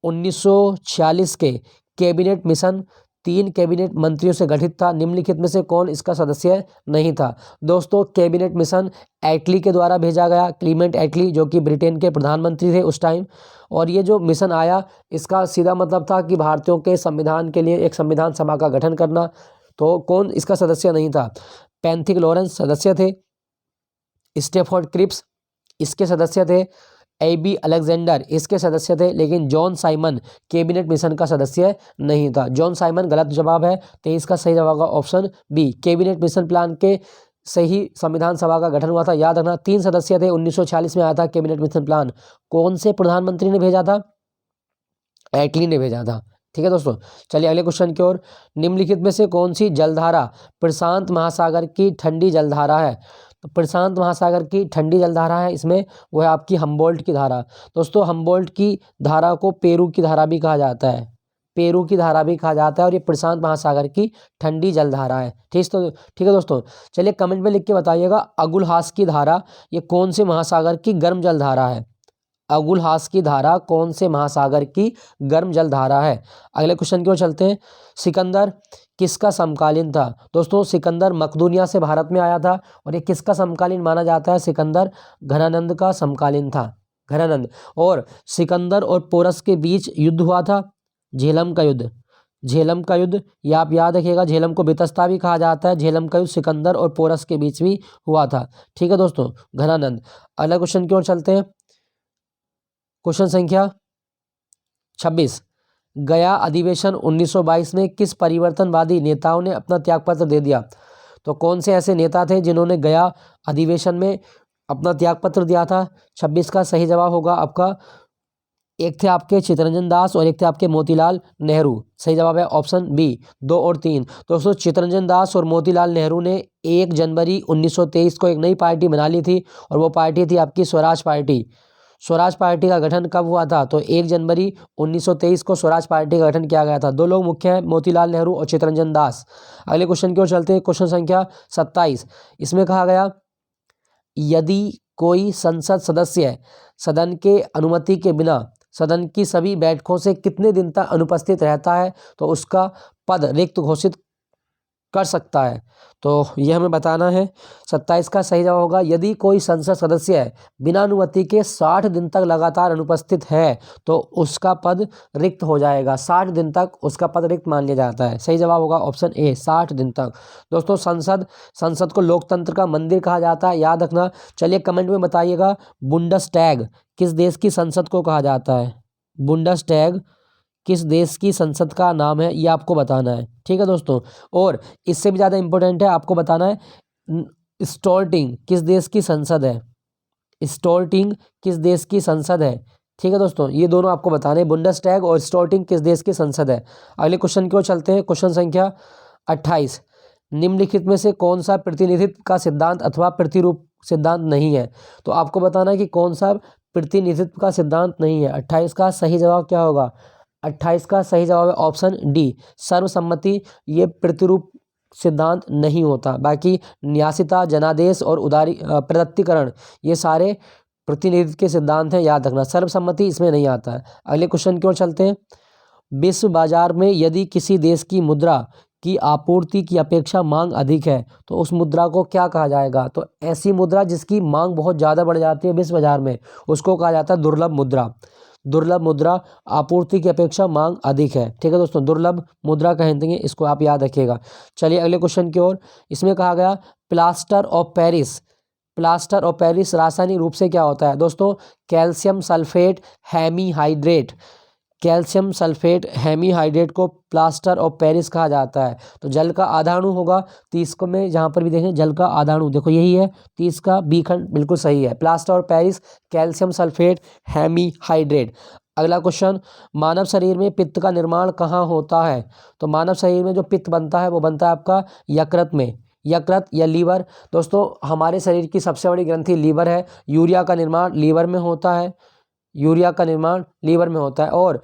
1946 के कैबिनेट मिशन 3 कैबिनेट मंत्रियों से गठित था। निम्नलिखित में से कौन इसका सदस्य नहीं था? दोस्तों कैबिनेट मिशन एटली के द्वारा भेजा गया, क्लीमेंट एटली जो कि ब्रिटेन के प्रधानमंत्री थे उस टाइम। और ये जो मिशन आया इसका सीधा मतलब था कि भारतीयों के संविधान के लिए एक संविधान सभा का गठन करना। तो कौन इसका सदस्य नहीं था? पैंथिक लॉरेंस सदस्य थे, स्टेफोर्ड क्रिप्स इसके सदस्य थे, एबी अलेक्जेंडर इसके सदस्य थे, लेकिन जॉन साइमन कैबिनेट मिशन का सदस्य नहीं था। जॉन साइमन गलत जवाब है। 23 का सही जवाब होगा option B. Cabinet mission plan के सही संविधान सभा का गठन हुआ था। याद रखना 3 सदस्य थे। 1946 में आया था कैबिनेट मिशन प्लान। कौन से प्रधानमंत्री ने भेजा था? एटली ने भेजा था। ठीक है दोस्तों, चलिए अगले क्वेश्चन की ओर। निम्नलिखित में से कौन सी जलधारा प्रशांत महासागर की ठंडी जलधारा है? तो प्रशांत महासागर की ठंडी जलधारा है इसमें वो है आपकी हम्बोल्ट की धारा। दोस्तों हम्बोल्ट की धारा को पेरू की धारा भी कहा जाता है, पेरू की धारा भी कहा जाता है, और ये प्रशांत महासागर की ठंडी जलधारा है। ठीक है दोस्तों, चलिए कमेंट में लिख के बताइएगा अगुलहास की धारा ये कौन से महासागर की गर्म जलधारा है? अगुलहास की धारा कौन से महासागर की गर्म जल धारा है? अगले क्वेश्चन की ओर चलते हैं। सिकंदर किसका समकालीन था? दोस्तों सिकंदर मकदूनिया से भारत में आया था, और ये किसका समकालीन माना जाता है? सिकंदर घनानंद का समकालीन था, घनानंद। और सिकंदर और पोरस के बीच युद्ध हुआ था, झेलम का युद्ध। झेलम का युद्ध ये आप याद रखिएगा, झेलम को बितस्ता भी कहा जाता है। झेलम का युद्ध सिकंदर और पोरस के बीच भी हुआ था। ठीक है दोस्तों, घनानंद। अगले क्वेश्चन की ओर चलते हैं। क्वेश्चन संख्या 26। गया अधिवेशन 1922 में किस परिवर्तनवादी नेताओं ने अपना त्यागपत्र दे दिया? तो कौन से ऐसे नेता थे जिन्होंने गया अधिवेशन में अपना त्यागपत्र दिया था? 26 का सही जवाब होगा आपका, एक थे आपके चित्तरंजन दास और एक थे आपके मोतीलाल नेहरू। सही जवाब है ऑप्शन बी 2 और 3। दोस्तों चित्तरंजन दास और मोतीलाल नेहरू ने 1 जनवरी 1923 को एक नई पार्टी बना ली थी, और वो पार्टी थी आपकी स्वराज पार्टी। स्वराज पार्टी का गठन कब हुआ था? तो 1 जनवरी 1923 को स्वराज पार्टी का गठन किया गया था। 2 लोग मुख्य हैं, मोतीलाल नेहरू और चित्तरंजन दास। अगले क्वेश्चन की ओर चलते हैं। क्वेश्चन संख्या 27। इसमें कहा गया यदि कोई संसद सदस्य सदन के अनुमति के बिना सदन की सभी बैठकों से कितने दिन तक अनुपस्थित रहता है तो उसका पद रिक्त घोषित कर सकता है? तो ये हमें बताना है। 27 का सही जवाब होगा यदि कोई संसद सदस्य बिना अनुमति के 60 दिन तक लगातार अनुपस्थित है तो उसका पद रिक्त हो जाएगा। 60 दिन तक उसका पद रिक्त मान लिया जाता है। सही जवाब होगा ऑप्शन ए 60 दिन तक। दोस्तों संसद को लोकतंत्र का मंदिर कहा जाता है, याद रखना। चलिए कमेंट में बताइएगा बुंडसटैग किस देश की संसद को कहा जाता है? बुंडसटैग किस देश की संसद का नाम है, ये आपको बताना है। ठीक है दोस्तों, और इससे भी ज़्यादा इंपॉर्टेंट है आपको बताना है स्टोल्टिंग किस देश की संसद है? स्टोल्टिंग किस देश की संसद है? ठीक है दोस्तों, ये दोनों आपको बताने हैं, बुंडसटैग और स्टोल्टिंग किस देश की संसद है। अगले क्वेश्चन की ओर चलते हैं। क्वेश्चन संख्या 28। निम्नलिखित में से कौन सा प्रतिनिधित्व का सिद्धांत अथवा प्रतिरूप सिद्धांत नहीं है? तो आपको बताना है कि कौन सा प्रतिनिधित्व का सिद्धांत नहीं है। 28 का सही जवाब क्या होगा? 28 का सही जवाब है ऑप्शन डी सर्वसम्मति। ये प्रतिरूप सिद्धांत नहीं होता। बाकी न्यासिता, जनादेश और प्रदत्तीकरण ये सारे प्रतिनिधित्व के सिद्धांत हैं, याद रखना। सर्वसम्मति इसमें नहीं आता है। अगले क्वेश्चन की ओर चलते हैं। विश्व बाजार में यदि किसी देश की मुद्रा की आपूर्ति की अपेक्षा मांग अधिक है तो उस मुद्रा को क्या कहा जाएगा? तो ऐसी मुद्रा जिसकी मांग बहुत ज़्यादा बढ़ जाती है विश्व बाजार में, उसको कहा जाता है दुर्लभ मुद्रा। दुर्लभ मुद्रा आपूर्ति की अपेक्षा मांग अधिक है। ठीक है दोस्तों, दुर्लभ मुद्रा कहेंगे, इसको आप याद रखिएगा। चलिए अगले क्वेश्चन की ओर। इसमें कहा गया plaster of Paris. Plaster of Paris रासायनिक रूप से क्या होता है? दोस्तों calcium sulphate hemihydrate. Calcium sulphate hemihydrate को प्लास्टर ऑफ पेरिस कहा जाता है। तो जल का आधा अणु होगा 30 को में, जहाँ पर भी देखें जल का आधा अणु, देखो यही है 30 का बी खंड, बिल्कुल सही है। Plaster of Paris calcium sulphate hemihydrate. अगला क्वेश्चन, मानव शरीर में पित्त का निर्माण कहाँ होता है? तो मानव शरीर में जो पित्त बनता है वो बनता है आपका यकृत में, यकृत या लीवर। दोस्तों हमारे शरीर की सबसे बड़ी ग्रंथि लीवर है। यूरिया का निर्माण लीवर में होता है, यूरिया का निर्माण लीवर में होता है। और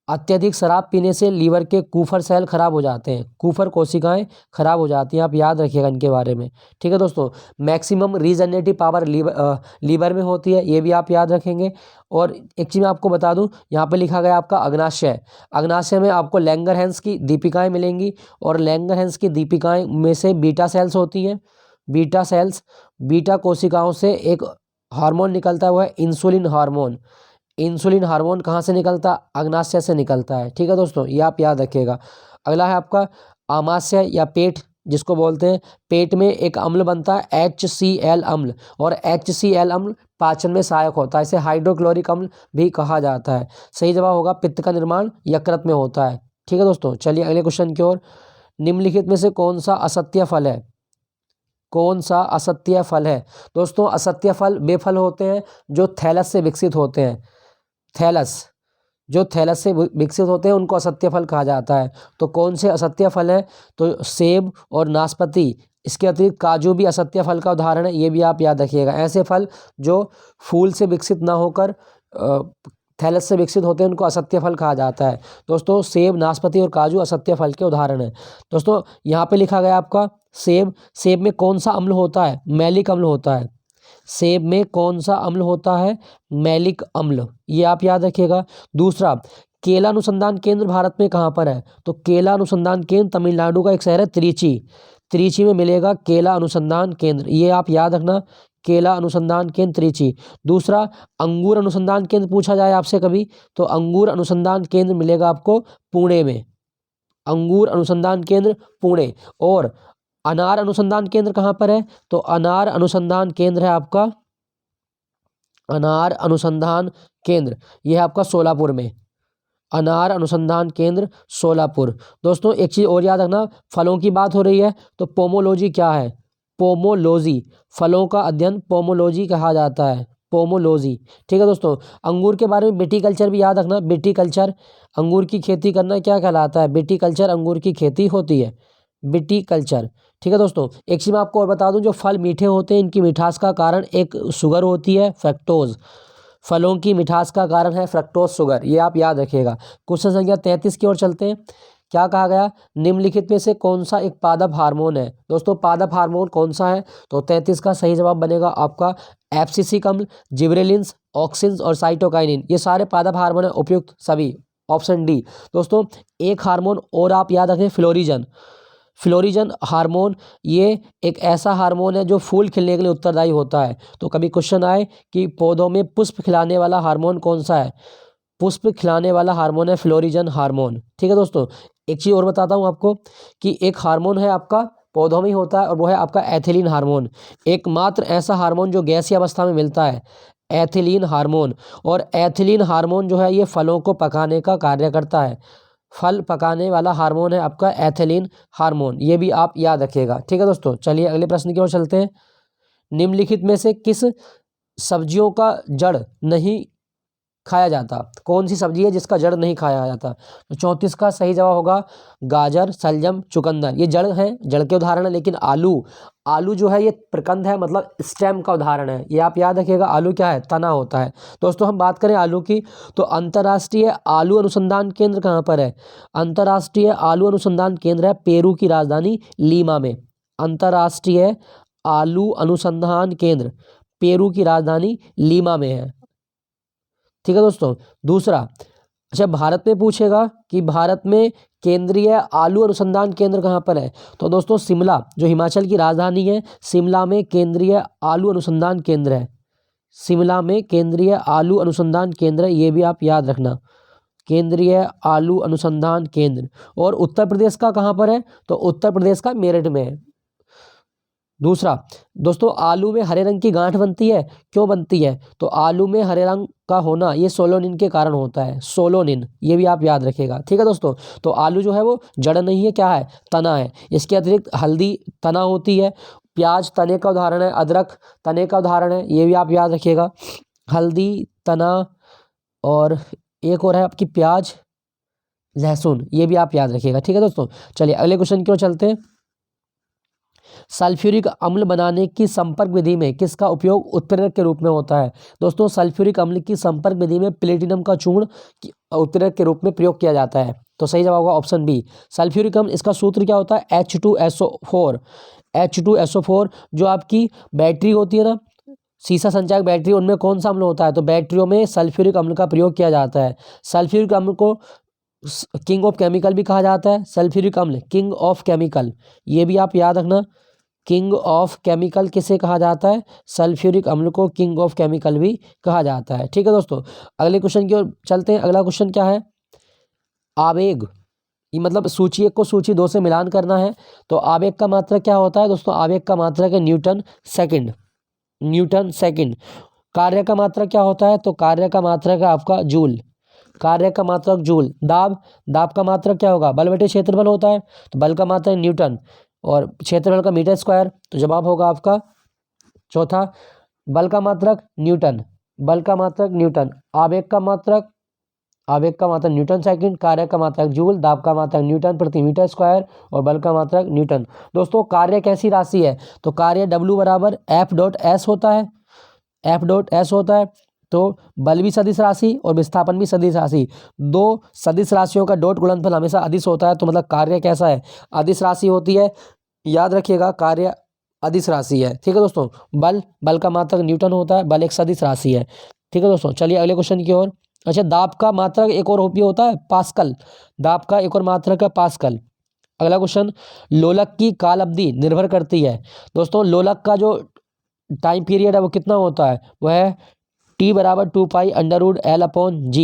अत्यधिक शराब पीने से लीवर के कूफर सेल खराब हो जाते हैं, कूफर कोशिकाएं खराब हो जाती हैं, आप याद रखिएगा इनके बारे में। ठीक है दोस्तों, मैक्सिमम रीजनरेटिव पावर लीवर में होती है, ये भी आप याद रखेंगे। और एक चीज़ मैं आपको बता दूं, यहाँ पे लिखा गया आपका अग्नाशय। अग्नाशय में आपको लैंगरहैंस की दीपिकाएं मिलेंगी, और लैंगरहैंस की दीपिकाएं में से बीटा सेल्स होती हैं। बीटा सेल्स, बीटा कोशिकाओं से एक हार्मोन निकलता है, वो है इंसुलिन हार्मोन। इंसुलिन हार्मोन कहाँ से निकलता है? अग्नाशय से निकलता है। ठीक है दोस्तों, ये आप याद रखिएगा। अगला है आपका आमाशय या पेट, जिसको बोलते हैं। पेट में एक अम्ल बनता है HCl अम्ल, और HCl अम्ल पाचन में सहायक होता है, इसे हाइड्रोक्लोरिक अम्ल भी कहा जाता है। सही जवाब होगा पित्त का निर्माण यकृत में होता है। ठीक है दोस्तों, चलिए अगले क्वेश्चन की ओर। निम्नलिखित में से कौन सा असत्य फल है? कौन सा असत्य फल है? दोस्तों, असत्य फल वे फल होते हैं जो थैलस से विकसित होते हैं। थैलस, जो थैलस से विकसित होते हैं उनको असत्य फल कहा जाता है। तो कौन से असत्य फल है? तो सेब और नाशपाती, इसके अतिरिक्त काजू भी असत्य फल का उदाहरण है, ये भी आप याद रखिएगा। ऐसे फल जो फूल से विकसित ना होकर थैलस से विकसित होते हैं उनको असत्य फल कहा जाता है। दोस्तों, सेब, नाशपाती और काजू असत्य फल के उदाहरण हैं। दोस्तों, यहाँ पे लिखा गया आपका सेब। सेब में कौन सा अम्ल होता है? मैलिक अम्ल होता है। सेब में कौन सा अम्ल होता है? मैलिक अम्ल, ये आप याद रखिएगा। दूसरा, केला अनुसंधान केंद्र भारत में कहाँ पर है? तो केला अनुसंधान केंद्र तमिलनाडु का एक शहर है त्रिची। त्रिची में मिलेगा केला अनुसंधान केंद्र, ये आप याद रखना, केला अनुसंधान केंद्र त्रिची। दूसरा, अंगूर अनुसंधान केंद्र पूछा जाए आपसे कभी, तो अंगूर अनुसंधान केंद्र मिलेगा आपको पुणे में। अंगूर अनुसंधान केंद्र पुणे। और अनार अनुसंधान केंद्र कहाँ पर है? तो अनार अनुसंधान केंद्र है आपका, अनार अनुसंधान केंद्र ये है आपका सोलापुर में। अनार अनुसंधान केंद्र सोलापुर। दोस्तों, एक चीज़ और याद रखना, फलों की बात हो रही है तो पोमोलॉजी क्या है? पोमोलॉजी, फलों का अध्ययन पोमोलॉजी कहा जाता है, पोमोलॉजी। ठीक है दोस्तों, अंगूर के बारे में विटीकल्चर भी याद रखना। विटीकल्चर, अंगूर की खेती करना क्या कहलाता है? विटीकल्चर, अंगूर की खेती होती है, विटीकल्चर। ठीक है दोस्तों, एक चीज़ मैं आपको और बता दूं, जो फल मीठे होते हैं इनकी मिठास का कारण एक शुगर होती है, फ्रक्टोज। फलों की मिठास का कारण है फ्रक्टोज शुगर, ये आप याद रखिएगा। क्वेश्चन संख्या 33 की ओर चलते हैं। क्या कहा गया? निम्नलिखित में से कौन सा एक पादप हार्मोन है? दोस्तों, पादप हार्मोन कौन सा है? तो 33 का सही जवाब बनेगा आपका एब्सिसिक अम्ल, जिबरेलिन्स, ऑक्सिन्स और साइटोकाइनिन, ये सारे पादप हार्मोन है, उपयुक्त सभी। Option D. दोस्तों, एक हार्मोन और आप याद रखें, फ्लोरिजन। फ्लोरिजन हार्मोन ये एक ऐसा हार्मोन है जो फूल खिलने के लिए उत्तरदायी होता है। तो कभी क्वेश्चन आए कि पौधों में पुष्प खिलाने वाला हार्मोन कौन सा है? पुष्प खिलाने वाला हार्मोन है फ्लोरिजन हार्मोन। ठीक है दोस्तों, एक चीज़ और बताता हूँ आपको कि एक हार्मोन है आपका पौधों में ही होता है, और वो है आपका एथिलीन हार्मोन। एकमात्र ऐसा हार्मोन जो गैसीय अवस्था में मिलता है, एथिलीन हार्मोन। और एथिलीन हार्मोन जो है ये फलों को पकाने का कार्य करता है। फल पकाने वाला हार्मोन है आपका एथिलीन हार्मोन, ये भी आप याद रखिएगा। ठीक है दोस्तों, चलिए अगले प्रश्न की ओर चलते हैं। निम्नलिखित में से किस सब्जियों का जड़ नहीं खाया जाता? कौन सी सब्जी है जिसका जड़ नहीं खाया जाता? तो 34 का सही जवाब होगा गाजर, शलजम, चुकंदर, ये जड़ है, जड़ के उदाहरण है। लेकिन आलू, आलू जो है ये प्रकंद है, मतलब स्टेम का उदाहरण है, ये आप याद रखिएगा। आलू क्या है? तना होता है। दोस्तों, हम बात करें आलू की, तो अंतर्राष्ट्रीय आलू अनुसंधान केंद्र कहाँ पर है? अंतर्राष्ट्रीय आलू अनुसंधान केंद्र है पेरू की राजधानी लीमा में। अंतर्राष्ट्रीय आलू अनुसंधान केंद्र पेरू की राजधानी लीमा में है। ठीक है दोस्तों। दूसरा, अच्छा, भारत में पूछेगा कि भारत में केंद्रीय आलू अनुसंधान केंद्र कहाँ पर है? तो दोस्तों, शिमला, जो हिमाचल की राजधानी है, शिमला में केंद्रीय आलू अनुसंधान केंद्र है। शिमला में केंद्रीय आलू अनुसंधान केंद्र है, ये भी आप याद रखना, केंद्रीय आलू अनुसंधान केंद्र। और उत्तर प्रदेश का कहाँ पर है? तो उत्तर प्रदेश का मेरठ में है। दूसरा, दोस्तों, आलू में हरे रंग की गांठ बनती है, क्यों बनती है? तो आलू में हरे रंग का होना ये सोलोनिन के कारण होता है, सोलोनिन, ये भी आप याद रखिएगा। ठीक है दोस्तों, तो आलू जो है वो जड़ नहीं है, क्या है? तना है। इसके अतिरिक्त हल्दी तना होती है, प्याज तने का उदाहरण है, अदरक तने का उदाहरण है, ये भी आप याद रखिएगा। हल्दी, तना, और एक और है आपकी प्याज, लहसुन, ये भी आप याद रखिएगा। ठीक है दोस्तों, चलिए अगले क्वेश्चन की ओर चलते हैं। सल्फ्यूरिक अम्ल बनाने की संपर्क विधि में किसका उपयोग उत्प्रेरक के रूप में होता है? दोस्तों सल्फ्यूरिक अम्ल की संपर्क विधि में प्लेटिनम का चूर्ण उत्प्रेरक के रूप में प्रयोग किया जाता है। तो सही जवाब होगा ऑप्शन बी सल्फ्यूरिक अम्ल। इसका सूत्र क्या होता है? H2SO4। H2SO4 जो आपकी बैटरी होती है ना, सीसा संचायक बैटरी, उनमें कौन सा अम्ल होता है? तो बैटरियों में सल्फ्यूरिक अम्ल का प्रयोग किया जाता है। सल्फ्यूरिक अम्ल को किंग ऑफ केमिकल भी कहा जाता है। सल्फ्यूरिक अम्ल किंग ऑफ केमिकल, ये भी आप याद रखना। किंग ऑफ केमिकल किसे कहा जाता है? सल्फ्यूरिक अम्ल को किंग ऑफ केमिकल भी कहा जाता है। ठीक है दोस्तों, अगले क्वेश्चन की ओर चलते हैं। अगला क्वेश्चन क्या है? आवेग, ये मतलब सूची 1 को सूची 2 से मिलान करना है। तो आवेग का मात्रक क्या होता है? दोस्तों आवेग का मात्रक है न्यूटन सेकंड। Newton second. कार्य का मात्रक क्या होता है? तो कार्य का मात्रक है आपका जूल। कार्य का मात्रक जूल। दाब, दाब का मात्रक क्या होगा? बल बटे क्षेत्रफल होता है, तो बल का मात्रक न्यूटन और क्षेत्रफल का मीटर स्क्वायर। तो जवाब होगा आपका चौथा। बल का मात्रक न्यूटन, बल का मात्रक न्यूटन। आवेग का मात्रक, आवेग का मात्रक न्यूटन सेकंड। कार्य का मात्रक जूल। दाब का मात्रक न्यूटन प्रति मीटर स्क्वायर और बल का मात्रक न्यूटन। दोस्तों कार्य कैसी राशि है? तो कार्य W बराबर F.S होता है। F.S होता है। तो बल भी सदिश राशि और विस्थापन भी सदिश राशि, दो सदिश राशियों का डॉट गुणनफल हमेशा अदिश होता है। तो मतलब कार्य कैसा है? अदिश राशि होती है। याद रखिएगा कार्य अदिश राशि है। ठीक है दोस्तों, बल, बल का मात्रक न्यूटन होता है। बल एक सदिश राशि है। ठीक है दोस्तों, चलिए अगले क्वेश्चन की ओर। अच्छा, दाब का मात्रक एक और भी होता है पास्कल। दाब का एक और मात्रक है पास्कल। अगला क्वेश्चन, लोलक की काल अवधि निर्भर करती है। दोस्तों लोलक का जो टाइम पीरियड है वो कितना होता है? वो है T बराबर 2π√L/G।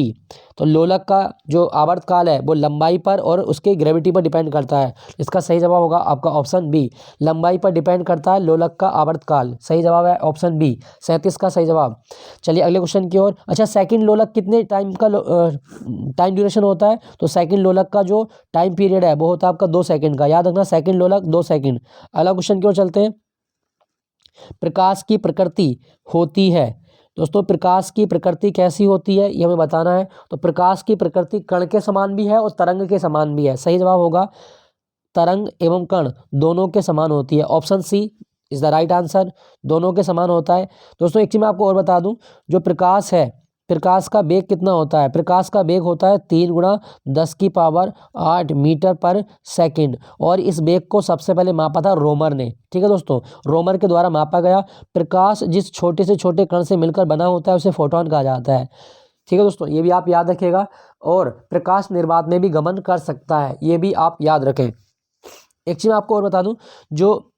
तो लोलक का जो आवर्त काल है वो लंबाई पर और उसके ग्रेविटी पर डिपेंड करता है। इसका सही जवाब होगा आपका ऑप्शन बी, लंबाई पर डिपेंड करता है लोलक का आवर्त काल। सही जवाब है ऑप्शन बी, 37 का सही जवाब। चलिए अगले क्वेश्चन की ओर। अच्छा, सेकंड लोलक कितने टाइम का टाइम ड्यूरेशन होता है? तो सेकंड लोलक का जो टाइम पीरियड है वो होता है आपका 2 सेकंड का। याद रखना, सेकंड लोलक 2 सेकंड। अगला क्वेश्चन की ओर चलते हैं। प्रकाश की प्रकृति होती है। दोस्तों प्रकाश की प्रकृति कैसी होती है ये हमें बताना है। तो प्रकाश की प्रकृति कण के समान भी है और तरंग के समान भी है। सही जवाब होगा तरंग एवं कण दोनों के समान होती है। Option C is the right answer, दोनों के समान होता है। दोस्तों एक चीज मैं आपको और बता दूं, जो प्रकाश है, प्रकाश का वेग कितना होता है? प्रकाश का वेग होता है 3 × 10⁸ मीटर पर सेकंड। और इस वेग को सबसे पहले मापा था रोमर ने। ठीक है दोस्तों, रोमर के द्वारा मापा गया। प्रकाश जिस छोटे से छोटे कण से मिलकर बना होता है उसे फोटोन कहा जाता है। ठीक है दोस्तों, ये भी आप याद रखिएगा। और प्रकाश निर्वात में भी गमन कर सकता है, ये भी आप याद रखें। एक चीज मैं आपको और बता दूं, जो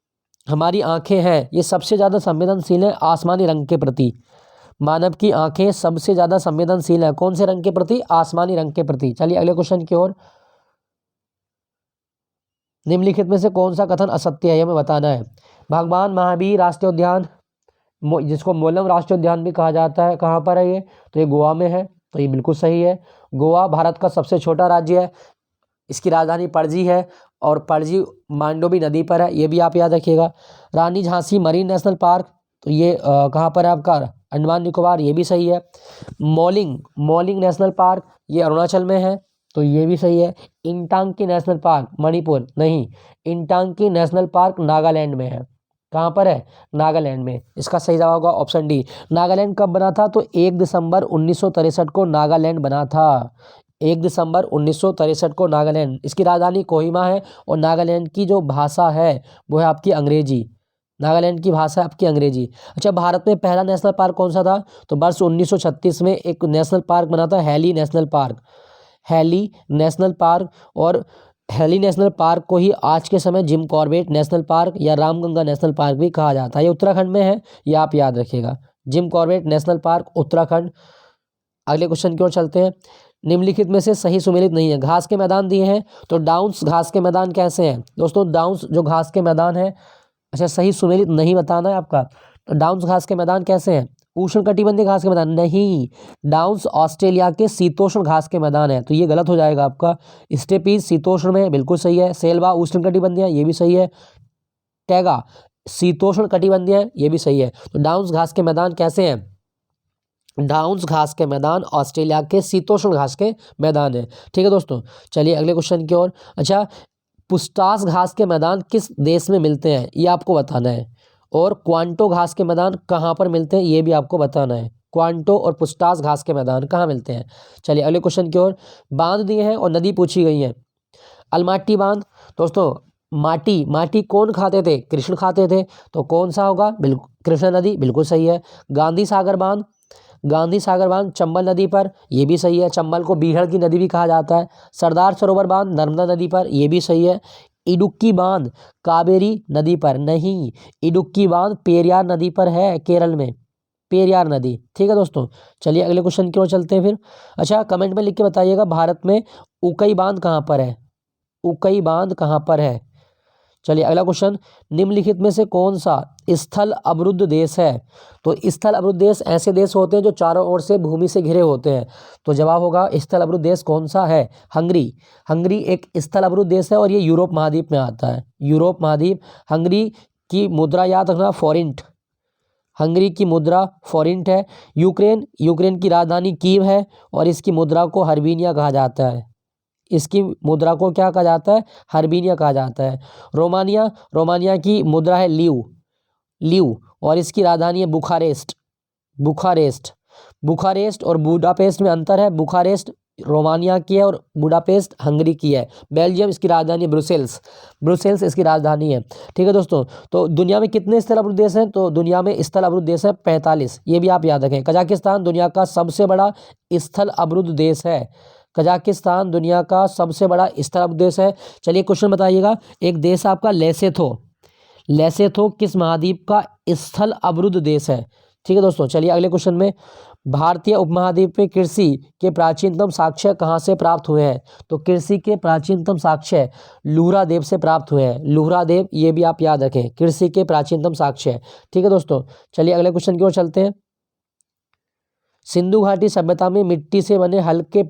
हमारी आंखें हैं ये सबसे ज्यादा संवेदनशील है आसमानी रंग के प्रति। मानव की आंखें सबसे ज्यादा संवेदनशील है कौन से रंग के प्रति? आसमानी रंग के प्रति। चलिए अगले क्वेश्चन की ओर। निम्नलिखित में से कौन सा कथन असत्य है, ये हमें बताना है। भगवान महावीर राष्ट्रीय उद्यान, जिसको मोलम राष्ट्रीय उद्यान भी कहा जाता है, कहाँ पर है ये? तो ये गोवा में है। तो ये बिल्कुल सही है। गोवा भारत का सबसे छोटा राज्य है। इसकी राजधानी पणजी है और पणजी मांडोवी नदी पर है, ये भी आप याद रखिएगा। रानी झांसी मरीन नेशनल पार्क, तो ये कहाँ पर है आपका? अंडमान निकोबार, ये भी सही है। मॉलिंग, मॉलिंग नेशनल पार्क ये अरुणाचल में है, तो ये भी सही है। इंटांकी नेशनल पार्क मणिपुर नहीं, इंटांकी नेशनल पार्क नागालैंड में है। कहाँ पर है? नागालैंड में। इसका सही जवाब होगा ऑप्शन डी। नागालैंड कब बना था? तो 1 दिसंबर 1963 को नागालैंड बना था। 1 दिसंबर 1963 को नागालैंड। इसकी राजधानी कोहिमा है और नागालैंड की जो भाषा है वो है आपकी अंग्रेजी। नागालैंड की भाषा है आपकी अंग्रेजी। अच्छा, भारत में पहला नेशनल पार्क कौन सा था? तो वर्ष 1936 में एक नेशनल पार्क बना था, Hailey National Park. Hailey National Park, और हैली नेशनल पार्क को ही आज के समय जिम कॉर्बेट नेशनल पार्क या रामगंगा नेशनल पार्क भी कहा जाता है। ये उत्तराखंड में है, ये आप याद रखिएगा। Jim Corbett national park Uttarakhand. अगले क्वेश्चन की ओर चलते हैं। निम्नलिखित में से सही सुमेलित नहीं है। घास के मैदान दिए हैं, तो डाउन्स घास के मैदान कैसे हैं? दोस्तों डाउन्स जो घास के मैदान है, अच्छा सही सुमेलित नहीं बताना है आपका। तो डाउन्स घास के मैदान कैसे हैं? उष्णकटिबंधीय घास के मैदान नहीं, डाउन्स ऑस्ट्रेलिया के शीतोष्ण घास के मैदान है, तो ये गलत हो जाएगा आपका। स्टेपीज शीतोष्ण में, बिल्कुल सही है। सेल्वा उष्णकटिबंधीय, ये भी सही है। टैगा शीतोष्ण कटिबंधीय, ये भी सही है। तो डाउन्स घास के मैदान कैसे हैं? डाउन्स घास के मैदान ऑस्ट्रेलिया के शीतोष्ण घास के मैदान है। ठीक है दोस्तों, चलिए अगले क्वेश्चन की ओर। अच्छा, पुस्टास घास के मैदान किस देश में मिलते हैं, ये आपको बताना है। और क्वांटो घास के मैदान कहाँ पर मिलते हैं, ये भी आपको बताना है। क्वांटो और पुस्टास घास के मैदान कहाँ मिलते हैं। चलिए अगले क्वेश्चन की ओर। बांध दिए हैं और नदी पूछी गई है। अलमाटी बांध, दोस्तों माटी कौन खाते थे, कृष्ण खाते थे, तो कौन सा होगा, बिल्कुल कृष्णा नदी, बिल्कुल सही है। गांधी सागर बांध चंबल नदी पर, ये भी सही है, चंबल को बीहड़ की नदी भी कहा जाता है। सरदार सरोवर बांध नर्मदा नदी पर, ये भी सही है। इडुक्की बांध कावेरी नदी पर, नहीं, इडुक्की बांध पेरियार नदी पर है, केरल में पेरियार नदी। ठीक है दोस्तों, चलिए अगले क्वेश्चन की ओर चलते हैं फिर। अच्छा, कमेंट में लिख के बताइएगा भारत में उकई बांध कहाँ पर है, उकई बांध कहाँ पर है। चलिए अगला क्वेश्चन, निम्नलिखित में से कौन सा स्थल अवरुद्ध देश है। तो स्थल अवरुद्ध देश ऐसे देश होते हैं जो चारों ओर से भूमि से घिरे होते हैं। तो जवाब होगा स्थल अवरुद्ध देश कौन सा है, हंगरी एक स्थल अवरुद्ध देश है और ये यूरोप महाद्वीप में आता है, यूरोप महाद्वीप। हंगरी की मुद्रा याद रखना फॉरिंट, हंगरी की मुद्रा फॉरिंट है। यूक्रेन की राजधानी कीव है और इसकी मुद्रा को हर्बीनिया कहा जाता है, इसकी मुद्रा को क्या कहा जाता है, हर्बीनिया कहा जाता है। रोमानिया की मुद्रा है ल्यू और इसकी राजधानी है बुखारेस्ट और बुडापेस्ट में अंतर है। बुखारेस्ट रोमानिया की है और बुडापेस्ट हंगरी की है। बेल्जियम इसकी राजधानी ब्रुसेल्स इसकी राजधानी है। ठीक है दोस्तों, तो दुनिया में कितने स्थल अवरुद्ध देश हैं, तो दुनिया में स्थल अवरुद्ध देश है 45, ये भी आप याद रखें। कजाकिस्तान दुनिया का सबसे बड़ा स्थल अवरुद्ध देश है, कजाकिस्तान दुनिया का सबसे बड़ा स्थल अवरुद्ध देश है। चलिए क्वेश्चन बताइएगा, एक देश आपका लेसेथो किस महाद्वीप का स्थल अवरुद्ध देश है। ठीक है दोस्तों, चलिए अगले क्वेश्चन में, भारतीय उपमहाद्वीप में कृषि के प्राचीनतम साक्ष्य कहाँ से प्राप्त हुए हैं। तो कृषि के प्राचीनतम साक्ष्य लुहरा देव से प्राप्त हुए हैं, लुहरा देव, ये भी आप याद रखें, कृषि के प्राचीनतम साक्ष्य। ठीक है दोस्तों, चलिए अगले क्वेश्चन की ओर चलते हैं। सिंधु घाटी सभ्यता में मिट्टी से बने हल्के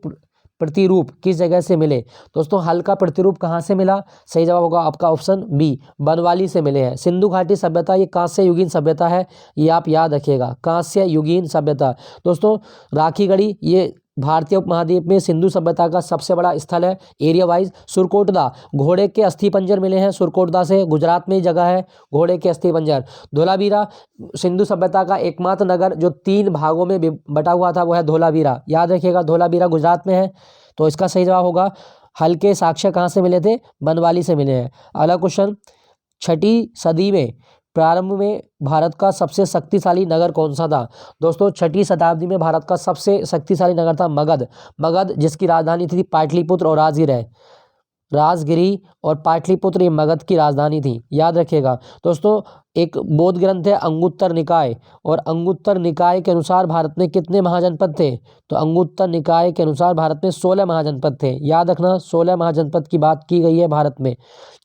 प्रतिरूप किस जगह से मिले। दोस्तों हल का प्रतिरूप कहाँ से मिला, सही जवाब होगा आपका ऑप्शन बी, बनवाली से मिले हैं। सिंधु घाटी सभ्यता ये कांस्य युगीन सभ्यता है, ये आप याद रखिएगा, कांस्य युगीन सभ्यता। दोस्तों राखीगढ़ी ये भारतीय उपमहाद्वीप में सिंधु सभ्यता का सबसे बड़ा स्थल है एरिया वाइज। सुरकोटदा घोड़े के अस्थि पंजर मिले हैं, सुरकोटदा से, गुजरात में ही जगह है घोड़े के अस्थि पंजर। धोलावीरा सिंधु सभ्यता का एकमात्र नगर जो 3 भागों में बटा हुआ था वो है धोलावीरा, याद रखिएगा, धोलावीरा गुजरात में है। तो इसका सही जवाब होगा, हल्के साक्ष्य कहाँ से मिले थे, बनवाली से मिले हैं। अगला क्वेश्चन, 6वीं सदी में प्रारंभ में भारत का सबसे शक्तिशाली नगर कौन सा था। दोस्तों 6वीं शताब्दी में भारत का सबसे शक्तिशाली नगर था मगध, जिसकी राजधानी थी पाटलिपुत्र और राजगिरी और पाटलिपुत्र ये मगध की राजधानी थी, याद रखिएगा। दोस्तों एक बौद्ध ग्रंथ है अंगुत्तर निकाय, और अंगुत्तर निकाय के अनुसार भारत में कितने महाजनपद थे, तो अंगुत्तर निकाय के अनुसार भारत में 16 महाजनपद थे, याद रखना 16 महाजनपद की बात की गई है भारत में।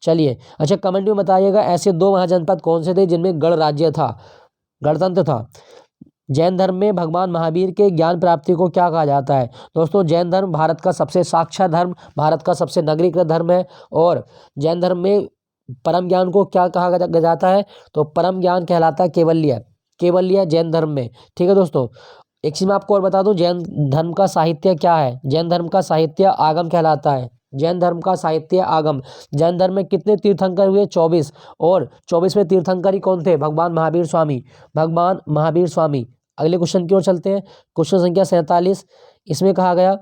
चलिए अच्छा, कमेंट में बताइएगा ऐसे 2 महाजनपद कौन से थे जिनमें गण राज्य था, गणतंत्र था। जैन धर्म में भगवान महावीर के ज्ञान प्राप्ति को क्या कहा जाता है। दोस्तों जैन धर्म भारत का सबसे साक्षर धर्म, भारत का सबसे नगरीकृत धर्म है, और जैन धर्म में परम ज्ञान को क्या कहा जाता है, तो परम ज्ञान कहलाता है केवल्य जैन धर्म में। ठीक है दोस्तों, एक चीज मैं आपको और बता दूं, जैन धर्म का साहित्य क्या है, जैन धर्म का साहित्य आगम कहलाता है, जैन धर्म का साहित्य आगम। जैन धर्म में कितने तीर्थंकर हुए, 24, और 24वें तीर्थंकरी कौन थे, भगवान महावीर स्वामी। अगले क्वेश्चन की ओर चलते हैं, क्वेश्चन संख्या 47, इसमें कहा गया,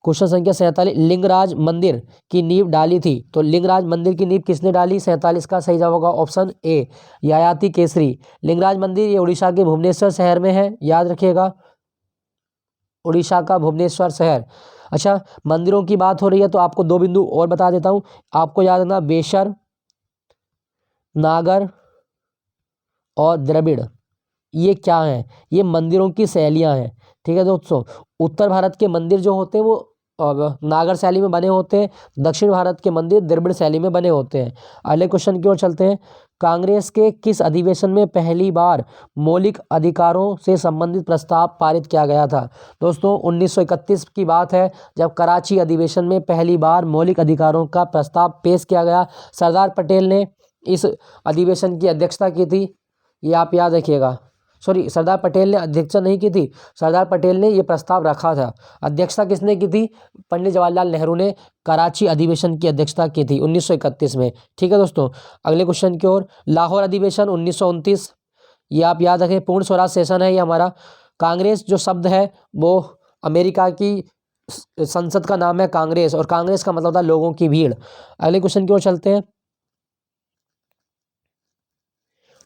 क्वेश्चन संख्या 47, लिंगराज मंदिर की नींव डाली थी, तो लिंगराज मंदिर की नींव किसने डाली, 47 का सही जवाब होगा ऑप्शन ए, ययाति केसरी। लिंगराज मंदिर ये उड़ीसा के भुवनेश्वर शहर में है, याद रखिएगा, उड़ीसा का भुवनेश्वर शहर। अच्छा, मंदिरों की बात हो रही है तो आपको 2 बिंदु और बता देता हूं, आपको याद रखना, बेशर, नागर और द्रविड़, ये क्या है, ये मंदिरों की शैलियां हैं। ठीक है दोस्तों, उत्तर भारत के मंदिर जो होते हैं वो नागर शैली में बने होते हैं, दक्षिण भारत के मंदिर द्रविड़ शैली में बने होते हैं। अगले क्वेश्चन की ओर चलते हैं, कांग्रेस के किस अधिवेशन में पहली बार मौलिक अधिकारों से संबंधित प्रस्ताव पारित किया गया था। दोस्तों 1931 की बात है जब कराची अधिवेशन में पहली बार मौलिक अधिकारों का प्रस्ताव पेश किया गया। सरदार पटेल ने इस अधिवेशन की अध्यक्षता की थी, ये आप याद रखिएगा, सॉरी सरदार पटेल ने अध्यक्षता नहीं की थी, सरदार पटेल ने ये प्रस्ताव रखा था। अध्यक्षता किसने की थी? पंडित जवाहरलाल नेहरू ने कराची अधिवेशन की अध्यक्षता की थी 1931 में। ठीक है दोस्तों, अगले क्वेश्चन की ओर। लाहौर अधिवेशन 1929, ये आप याद रखें। पूर्ण स्वराज सेशन है ये हमारा। कांग्रेस जो शब्द है वो अमेरिका की संसद का नाम है कांग्रेस, और कांग्रेस का मतलब था लोगों की भीड़। अगले क्वेश्चन की ओर चलते हैं।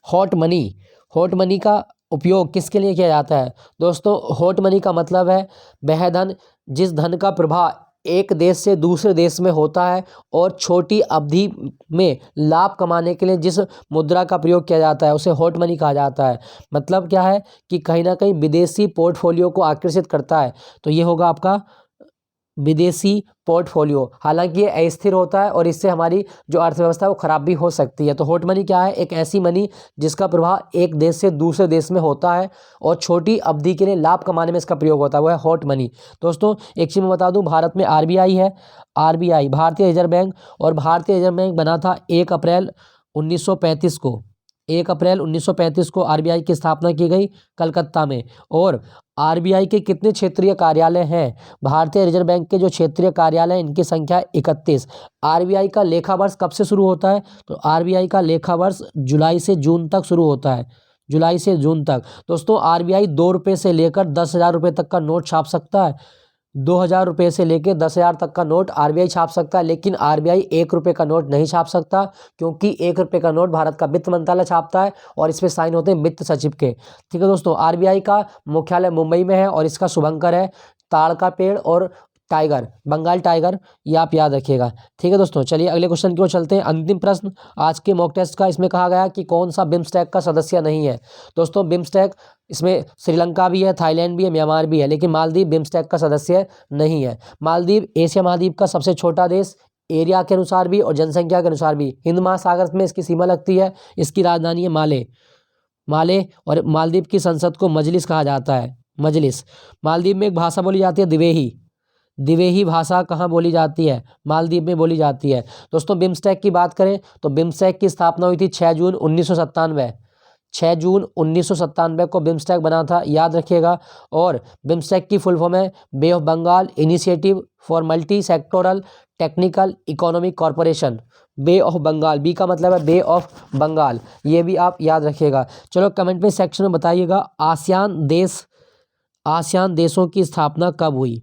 हॉट मनी, हॉट मनी का उपयोग किसके लिए किया जाता है? दोस्तों हॉट मनी का मतलब है वह धन जिस धन का प्रवाह एक देश से दूसरे देश में होता है और छोटी अवधि में लाभ कमाने के लिए जिस मुद्रा का प्रयोग किया जाता है उसे हॉट मनी कहा जाता है। मतलब क्या है कि कहीं ना कहीं विदेशी पोर्टफोलियो को आकर्षित करता है, तो ये होगा आपका विदेशी पोर्टफोलियो। हालांकि ये अस्थिर होता है और इससे हमारी जो अर्थव्यवस्था है वो खराब भी हो सकती है। तो हॉट मनी क्या है? एक ऐसी मनी जिसका प्रवाह एक देश से दूसरे देश में होता है और छोटी अवधि के लिए लाभ कमाने में इसका प्रयोग होता है, वो है हॉट मनी। दोस्तों एक चीज़ मैं बता दूं, भारत में आरबीआई है, आरबीआई भारतीय रिजर्व बैंक, और भारतीय रिजर्व बैंक बना था 1 अप्रैल 1935 को। 1 अप्रैल 1935 को आरबीआई की स्थापना की गई कलकत्ता में। और आरबीआई के कितने क्षेत्रीय कार्यालय हैं? भारतीय रिजर्व बैंक के जो क्षेत्रीय कार्यालय हैं इनकी संख्या 31। आरबीआई का लेखा वर्ष कब से शुरू होता है? तो आरबीआई का लेखा वर्ष जुलाई से जून तक शुरू होता है, जुलाई से जून तक। दोस्तों आरबीआई 2 रुपये से लेकर 10,000 रुपये तक का नोट छाप सकता है। 2,000 रुपये से लेकर 10,000 तक का नोट आरबीआई छाप सकता है, लेकिन आरबीआई 1 रुपये का नोट नहीं छाप सकता, क्योंकि 1 रुपये का नोट भारत का वित्त मंत्रालय छापता है और इस पे साइन होते हैं वित्त सचिव के। ठीक है दोस्तों, आरबीआई का मुख्यालय मुंबई में है और इसका शुभंकर है ताड़ का पेड़ और टाइगर, बंगाल टाइगर, ये आप याद रखिएगा। ठीक है दोस्तों, चलिए अगले क्वेश्चन की ओर चलते हैं। अंतिम प्रश्न आज के मॉक टेस्ट का, इसमें कहा गया कि कौन सा बिम्स्टेक का सदस्य नहीं है। दोस्तों बिम्स्टेक इसमें श्रीलंका भी है, थाईलैंड भी है, म्यांमार भी है, लेकिन मालदीव बिम्स्टेक का सदस्य नहीं है। मालदीव एशिया महाद्वीप का सबसे छोटा देश, एरिया के अनुसार भी और जनसंख्या के अनुसार भी। हिंद महासागर में इसकी सीमा लगती है। इसकी राजधानी है माले, माले, और मालदीव की संसद को मजलिस कहा जाता है, मजलिस। मालदीव में एक भाषा बोली जाती है दिवेही, दिवेही भाषा कहाँ बोली जाती है? मालदीव में बोली जाती है। दोस्तों बिम्स्टेक की बात करें तो बिम्स्टेक की स्थापना हुई थी 6 जून 1997, 6 जून 1997 को बिम्स्टेक बना था, याद रखिएगा। और बिम्स्टेक की फुल फॉर्म है bay of Bengal initiative for multi sectoral technical economic corporation. Bay of Bengal, B का मतलब है बे ऑफ बंगाल, ये भी आप याद रखिएगा। चलो कमेंट में सेक्शन में बताइएगा आसियान देशों की स्थापना कब हुई,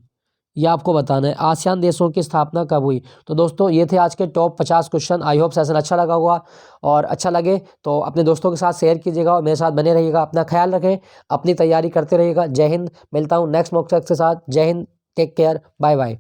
यह आपको बताना है। आसियान देशों की स्थापना कब हुई? तो दोस्तों ये थे आज के top 50 question. I hope session अच्छा लगा होगा, और अच्छा लगे तो अपने दोस्तों के साथ शेयर कीजिएगा और मेरे साथ बने रहिएगा। अपना ख्याल रखें, अपनी तैयारी करते रहिएगा। जय हिंद, मिलता हूँ नेक्स्ट मॉक टेस्ट के साथ। जय हिंद, टेक केयर, बाय बाय।